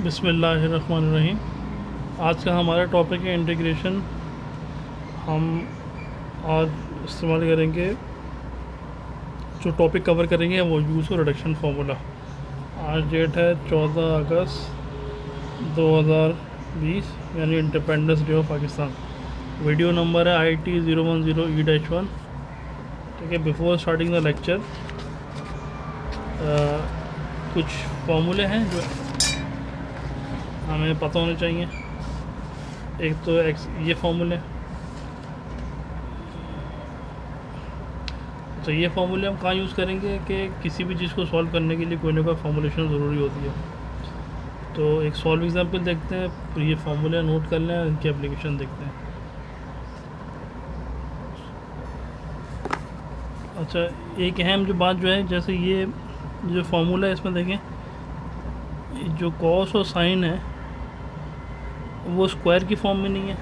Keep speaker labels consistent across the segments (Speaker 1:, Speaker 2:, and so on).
Speaker 1: बिस्मिल्लाहिर्रहमानिर्रहीम। आज का हमारा टॉपिक है इंटीग्रेशन। हम आज इस्तेमाल करेंगे, जो टॉपिक कवर करेंगे वो यूज़ और रिडक्शन फार्मूला। आज डेट है 14 अगस्त 2020 यानी independence day of Pakistan. Video number है IT010E-1। ठीक है, बिफोर स्टार्टिंग द लेक्चर कुछ फार्मूले हैं जो हमें पता होने चाहिए। एक तो ये फार्मूले, तो ये फार्मूले हम कहाँ यूज़ करेंगे कि किसी भी चीज़ को सॉल्व करने के लिए कोई ना कोई फॉर्मूलेशन ज़रूरी होती है। तो एक सॉल्व एग्जांपल देखते हैं, फिर ये फार्मूले नोट कर लें, इनकी एप्लीकेशन देखते हैं। अच्छा, एक अहम जो बात जो है, जैसे ये जो फार्मूला है इसमें देखें, जो कॉस और साइन है वो स्क्वायर की फॉर्म में नहीं है,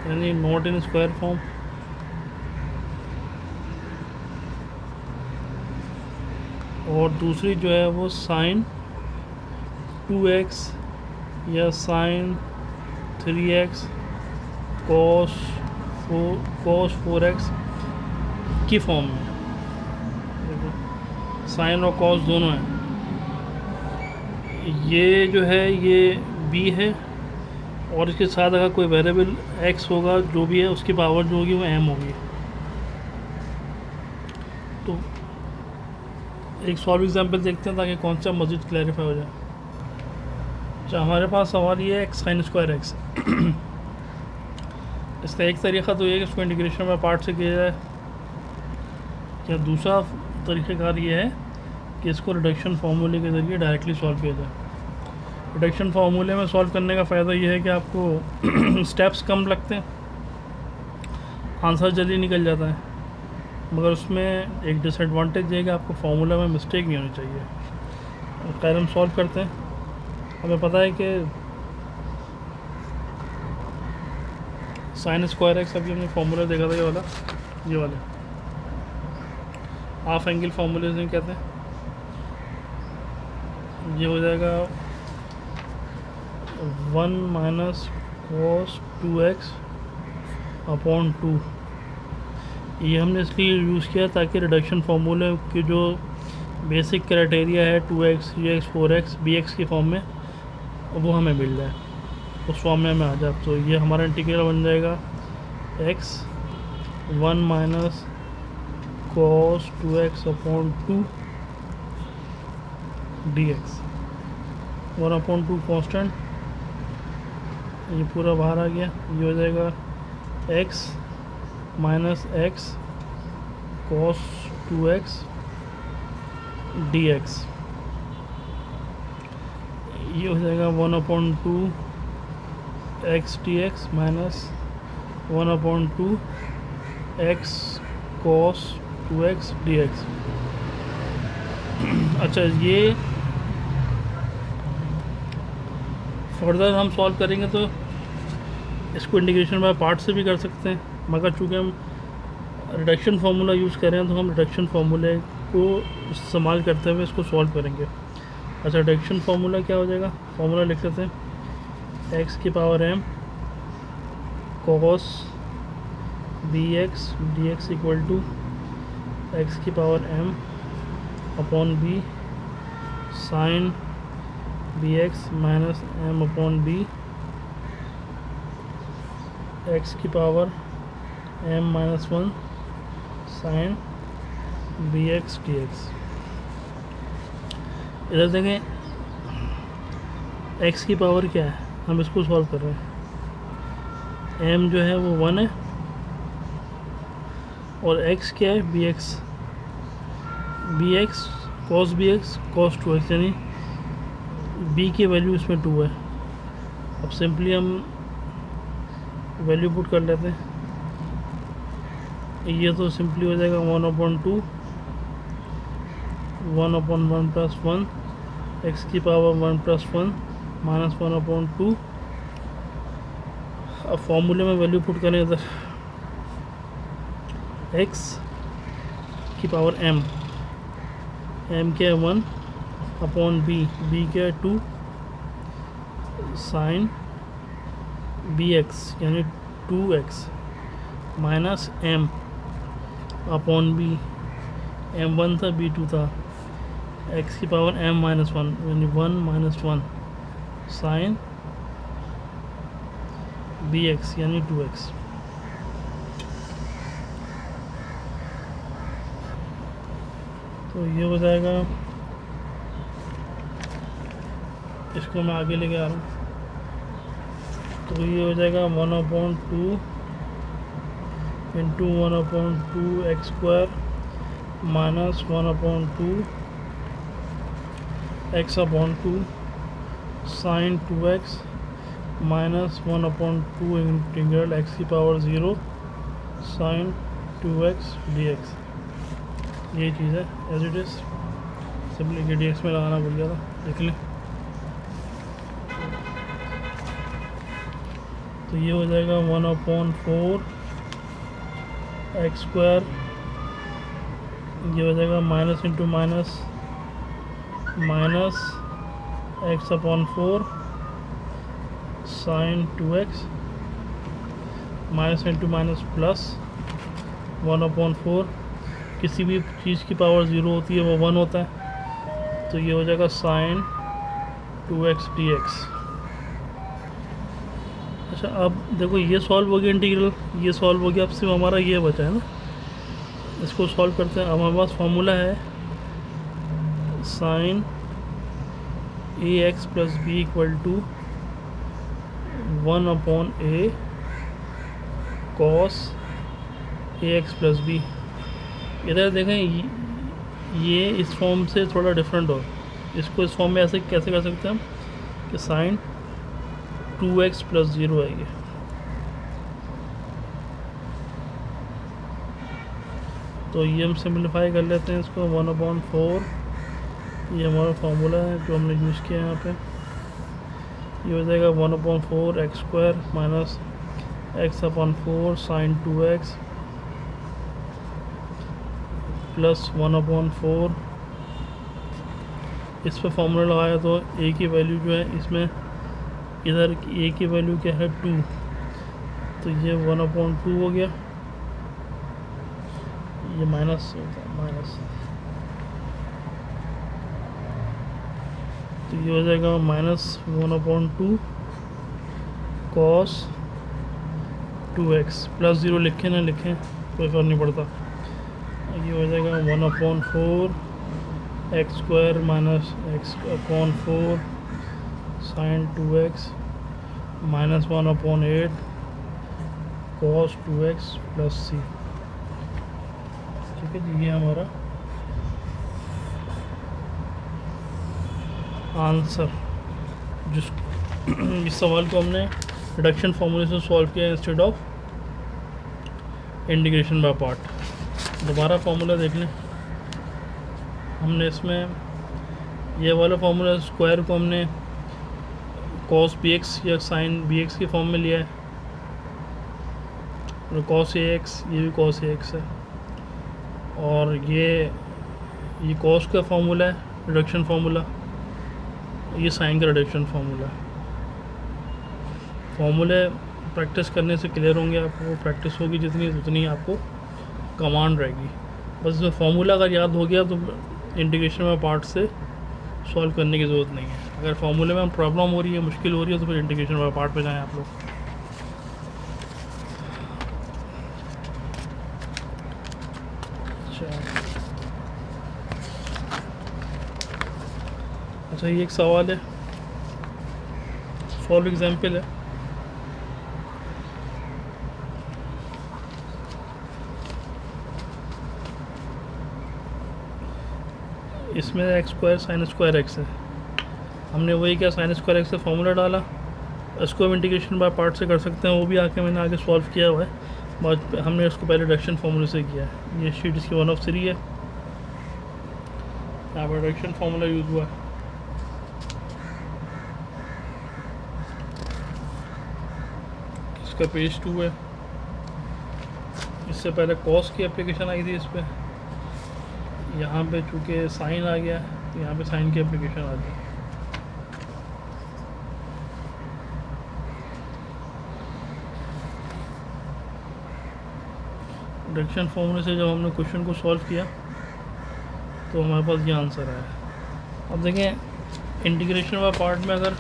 Speaker 1: यानी नॉट इन स्क्वायर फॉर्म। और दूसरी जो है वो साइन 2x या साइन 3x कॉस 4x की फॉर्म में। साइन और कॉस दोनों हैं। ये जो है ये b है, और इसके साथ अगर कोई वेरिएबल x होगा, जो भी है उसकी पावर जो होगी वो m होगी। तो एक सॉल्व एग्जांपल देखते हैं ताकि कॉन्सेप्ट मज़ीद क्लैरिफाई हो जाए। अच्छा, हमारे पास सवाल ये है x sin स्क्वायर x। इसका एक तरीक़ा तो ये है कि इसको इंटीग्रेशन में पार्ट से किया जाए, या दूसरा तरीक़ाकार ये है कि इसको रिडक्शन फार्मूले के ज़रिए डायरेक्टली सॉल्व किया जाए। रिडक्शन फार्मूले में सॉल्व करने का फ़ायदा ये है कि आपको स्टेप्स कम लगते हैं, आंसर जल्दी निकल जाता है, मगर उसमें एक डिसएडवांटेज ये है कि आपको फार्मूला में मिस्टेक नहीं होनी चाहिए। खैर, हम सॉल्व करते हैं। हमें पता है कि साइन स्क्वायर एक्स, अभी हमने फार्मूला देखा था ये वाले हाफ एंगल फार्मूले से कहते हैं। ये हो जाएगा 1 माइनस cos 2x अपॉन 2। ये हमने इसलिए यूज़ किया ताकि रिडक्शन फार्मूले की जो बेसिक क्राइटेरिया है 2x 3x 4x bx की फॉर्म में, वो हमें मिल जाए, उस फॉर्म में हमें आ जाए। तो ये हमारा इंटीग्रल बन जाएगा x 1 minus cos 2x upon 2 dx। 1 upon 2 constant, ये पूरा बाहर आ गया। ये हो जाएगा x minus x cos 2x dx। ये हो जाएगा 1 upon 2 x dx minus 1 upon 2 x cos 2x dx। अच्छा, ये फर्दर हम सॉल्व करेंगे तो इसको इंटीग्रेशन बाय पार्ट से भी कर सकते हैं, मगर चूँकि हम रिडक्शन फार्मूला यूज़ कर रहे हैं तो हम रिडक्शन फार्मूले को इस्तेमाल करते हुए इसको सॉल्व करेंगे। अच्छा, रिडक्शन फार्मूला क्या हो जाएगा? फार्मूला लिख लेते हैं, x की power m cos bx dx equal to x की power m upon b sine bx minus m upon b x की power m minus 1 sine bx dx। इधर देखें, x की पावर क्या है, हम इसको सॉल्व कर रहे हैं। m जो है वो 1 है, और x क्या है, bx cos bx cos 2x, यानी b की वैल्यू इसमें 2 है। अब सिंपली हम वैल्यू पुट कर लेते हैं। ये तो सिंपली हो जाएगा 1 अपॉन 2 1 अपॉन 1 प्लस 1 x की पावर 1 प्लस 1 माइनस 1 अपॉन 2। अब फॉर्मूले में वैल्यू पुट करें इधर, x की पावर m क्या है 1 अपॉन b क्या है 2 साइन बी एक्स यानी 2x minus M upon B, m1 था b2 था, x की पावर m माइनस वन यानी 1 माइनस 1 साइन बी एक्स यानी 2x। तो ये हो जाएगा, इसको मैं आगे लेके आ रहा हूँ। तो ये हो जाएगा 1/2 into 1/2 x square minus 1/2 x upon 2 sine 2x minus 1/2 integral x की पावर 0 साइन 2x dx। यही चीज़ है as it is, simply dx में लगाना भूल गया था, देख लें। तो ये हो जाएगा 1/4 एक्स स्क्वायर, ये हो जाएगा minus into minus minus x upon 4 sine 2x minus into minus plus 1/4, किसी भी चीज़ की पावर 0 होती है वो 1 होता है, तो ये हो जाएगा साइन 2x dx। अच्छा अब देखो ये सॉल्व हो गया इंटीग्रल, ये सॉल्व हो गया, अब सिर्फ हमारा ये बचा है ना, इसको सॉल्व करते हैं। अब हमारे पास फॉर्मूला है sine a x plus b equal to 1/a cos a x plus b. इधर देखें ये इस फॉर्म से थोड़ा डिफरेंट हो, इसको इस फॉर्म में ऐसे कैसे कर सकते हैं हम कि साइन 2x प्लस 0 है ये। तो ये हम सिंप्लीफाई कर लेते हैं इसको 1/4, ये हमारा फार्मूला है जो हमने यूज़ किया है यहाँ पे। ये हो जाएगा 1/4 x square minus x upon 4 sine 2x plus 1/4। इस पर फॉर्मूला लगाया तो a की वैल्यू जो है इसमें, इधर a की वैल्यू क्या है 2, तो ये 1/2 हो गया, ये माइनस होता है माइनस, तो ये हो जाएगा माइनस 1/2 कॉस 2x प्लस 0 लिखें ना लिखें कोई फर्क नहीं पड़ता। ये हो जाएगा 1/4 x square minus x upon 4 sine 2x minus 1/8 cos 2x plus c। ठीक है जी, ये हमारा आंसर, जिस इस सवाल को हमने रिडक्शन फॉर्मूले से सॉल्व किया instead of integration by part. दोबारा फार्मूला देख लें, हमने इसमें ये वाला फार्मूला स्क्वायर को हमने कॉस बी एक्स या साइन बी एक्स की फॉर्म में लिया है, और कॉस ए एक्स ये भी कॉस ए एक्स है, और ये कॉस का फार्मूला है रिडक्शन फार्मूला, ये साइन का रिडक्शन फार्मूला है। फार्मूले प्रैक्टिस करने से क्लियर होंगे, आपको प्रैक्टिस होगी जितनी उतनी आपको कमांड रहेगी। बस इसमें फार्मूला अगर याद हो गया तो इंटीग्रेशन में पार्ट से सॉल्व करने की ज़रूरत नहीं है। अगर फार्मूले में प्रॉब्लम हो रही है, मुश्किल हो रही है, तो फिर इंटीग्रेशन में पार्ट पे जाएं आप लोग। अच्छा ये एक सवाल है, सॉल्व एग्जाम्पल है। इसमें x square sine square x है, हमने वही क्या साइन स्क्वायर एक्स से फार्मूला डाला, इसको हम इंटीग्रेशन बाय पार्ट से कर सकते हैं, वो भी मैंने आगे सॉल्व किया हुआ है, बट हमने इसको पहले रिडक्शन फार्मूले से किया है। ये शीट इसकी 1/3 है, यहाँ पर रिडक्शन फार्मूला यूज़ हुआ है। इसका पेज 2 है, इससे पहले कॉस की एप्लीकेशन आई थी इस पर, यहाँ पे चूँकि साइन आ गया, यहाँ पे साइन की एप्लीकेशन आ गई। रिडक्शन फॉर्मूले से जब हमने क्वेश्चन को सॉल्व किया तो हमारे पास ये आंसर आया। अब देखें इंटीग्रेशन बाय पार्ट में अगर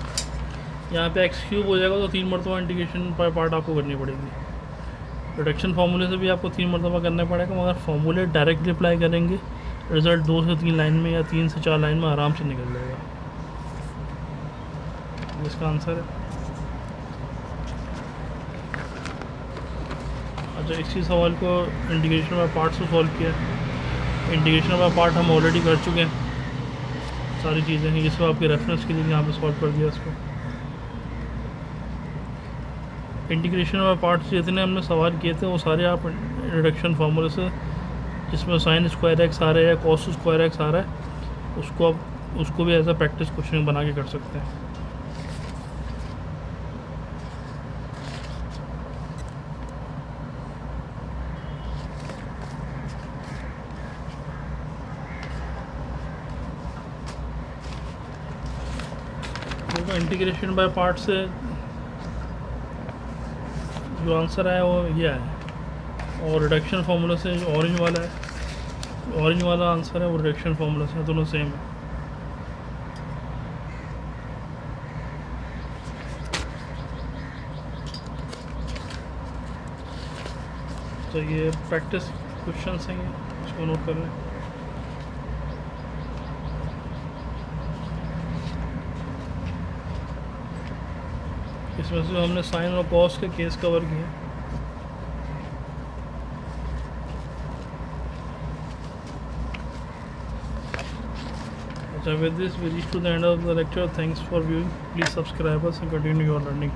Speaker 1: यहाँ पे एक्स क्यूब हो जाएगा तो 3 मरतबा इंटीग्रेशन बाय पार्ट आपको करनी पड़ेगी। रिडक्शन फार्मूले से भी आपको 3 मरतबा करना पड़ेगा, मगर फार्मूले डायरेक्टली अप्लाई करेंगे रिज़ल्ट 2 से 3 लाइन में या 3 से 4 लाइन में आराम से निकल जाएगा। इसका आंसर है। अच्छा, इसी सवाल को इंटीग्रेशन बाय पार्ट से सॉल्व किया। इंटीग्रेशन बाय पार्ट हम ऑलरेडी कर चुके हैं, सारी चीज़ें हैं, इसको आपके रेफरेंस के लिए यहाँ पे सॉल्व कर दिया इसको। इंटीग्रेशन बाय पार्ट से जितने हमने सवाल किए थे वो सारे आप रिडक्शन फार्मूले से, जिसमें साइन स्क्वायर एक्स आ रहा है या कॉस स्क्वायर एक्स आ रहा है, उसको आप उसको भी एज अ प्रैक्टिस क्वेश्चन बना के कर सकते हैं। तो इंटीग्रेशन बाय पार्ट से जो आंसर आया वो ये है, और रिडक्शन फार्मूला से जो ऑरेंज वाला है, ऑरेंज वाला आंसर है वो रिडक्शन फार्मूला से, दोनों सेम है। तो ये प्रैक्टिस क्वेश्चंस हैं, इसको नोट कर लें। इसमें से हमने साइन और कॉस के केस कवर किए। अच्छा, with this we reach to the end of the lecture. Thanks for viewing. Please subscribe us and continue your learning.